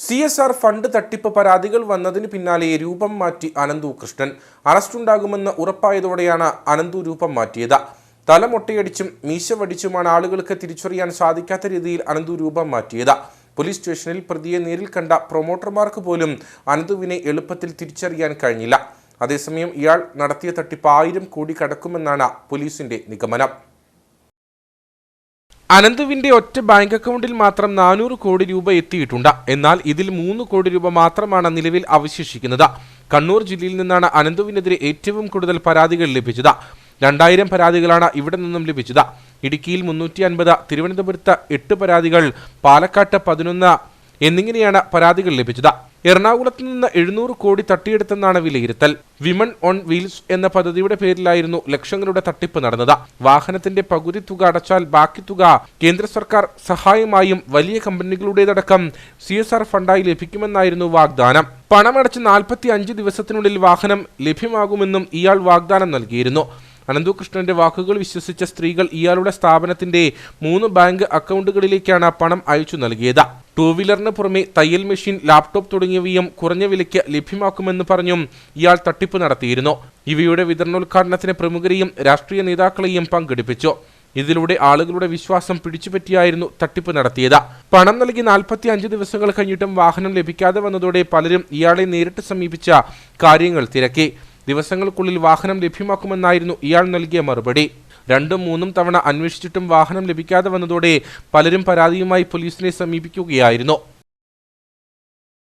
CSR fund തട്ടിപ്പ് പരാതികൾ വന്നതിന് പിന്നാലെ രൂപം മാറ്റി അനന്തു കൃഷ്ണൻ. അറസ്റ്റുണ്ടാകുമെന്ന് ഉറപ്പായതോടെയാണ് അനന്തു രൂപം മാറ്റിയത്. തലമൊട്ടയടിച്ചും മീശ വടിച്ചുമാണ് ആളുകൾക്ക് തിരിച്ചറിയാൻ സാധിക്കാത്ത രീതിയിൽ അനന്തു രൂപം മാറ്റിയത്. പോലീസ് സ്റ്റേഷനിൽ പ്രതിയെ നേരിൽ കണ്ട പ്രൊമോട്ടർമാർക്ക് പോലും അനന്തുവിനെ എളുപ്പത്തിൽ തിരിച്ചറിയാൻ കഴിഞ്ഞില്ല. അതേസമയം ഇയാൾ നടത്തിയ തട്ടിപ്പ് 1000 കോടി കടക്കുമെന്നാണ് പോലീസിന്റെ നിഗമനം. അനന്തുവിന്റെ ഒറ്റ ബാങ്ക് അക്കൗണ്ടിൽ മാത്രം 400 കോടി രൂപ എത്തിയിട്ടുണ്ട്. എന്നാൽ ഇതിൽ 3 കോടി രൂപ മാത്രമാണ് നിലവിൽ അവശേഷിക്കുന്നത്. കണ്ണൂർ ജില്ലയിൽ നിന്നാണ് അനന്തുവിനെതിരെ ഏറ്റവും കൂടുതൽ പരാതികൾ ലഭിച്ചത്. 2000 പരാതികളാണ് ഇവിടെ നിന്നും ലഭിച്ചത്. ഇടുക്കിയിൽ 350, തിരുവനന്തപുരത്ത് 8 പരാതികൾ, പാലക്കാട്ട് 11 എന്നിങ്ങനെയാണ് പരാതികൾ ലഭിച്ചത്. എറണാകുളത്ത് നിന്ന് 700 കോടി തട്ടിയെടുത്തെന്നാണ് വിലയിരുത്തൽ. വിമൺ ഓൺ വീൽസ് എന്ന പദ്ധതിയുടെ പേരിലായിരുന്നു ലക്ഷങ്ങളുടെ തട്ടിപ്പ് നടന്നത്. വാഹനത്തിന്റെ പകുതി തുക അടച്ചാൽ ബാക്കി തുക കേന്ദ്ര സർക്കാർ സഹായമായും വലിയ കമ്പനികളുടേതടക്കം CSR ഫണ്ടായി ലഭിക്കുമെന്നായിരുന്നു വാഗ്ദാനം. പണമടച്ച് 45 ദിവസത്തിനുള്ളിൽ വാഹനം ലഭ്യമാകുമെന്നും ഇയാൾ വാഗ്ദാനം നൽകിയിരുന്നു. അനന്തു കൃഷ്ണന്റെ വാക്കുകൾ വിശ്വസിച്ച സ്ത്രീകൾ ഇയാളുടെ സ്ഥാപനത്തിന്റെ 3 ബാങ്ക് അക്കൗണ്ടുകളിലേക്കാണ് പണം അയച്ചു നൽകിയത്. 2 വീലറിന് പുറമെ തയ്യൽ മെഷീൻ, ലാപ്ടോപ്പ് തുടങ്ങിയവയും കുറഞ്ഞ വിലയ്ക്ക് ലഭ്യമാക്കുമെന്ന് പറഞ്ഞും ഇയാൾ തട്ടിപ്പ് നടത്തിയിരുന്നു. ഇവയുടെ വിതരണോദ്ഘാടനത്തിന് പ്രമുഖരെയും രാഷ്ട്രീയ നേതാക്കളെയും പങ്കെടുപ്പിച്ചു. ഇതിലൂടെ ആളുകളുടെ വിശ്വാസം പിടിച്ചുപറ്റിയായിരുന്നു തട്ടിപ്പ് നടത്തിയത്. പണം നൽകി 45 ദിവസങ്ങൾ കഴിഞ്ഞിട്ടും വാഹനം ലഭിക്കാതെ വന്നതോടെ പലരും ഇയാളെ നേരിട്ട് സമീപിച്ച കാര്യങ്ങൾ തിരക്കി. ദിവസങ്ങൾക്കുള്ളിൽ വാഹനം ലഭ്യമാക്കുമെന്നായിരുന്നു ഇയാൾ നൽകിയ മറുപടി. 2ഉം 3ഉം തവണ അന്വേഷിച്ചിട്ടും വാഹനം ലഭിക്കാതെ വന്നതോടെ പലരും പരാതിയുമായി പോലീസിനെ സമീപിക്കുകയായിരുന്നു.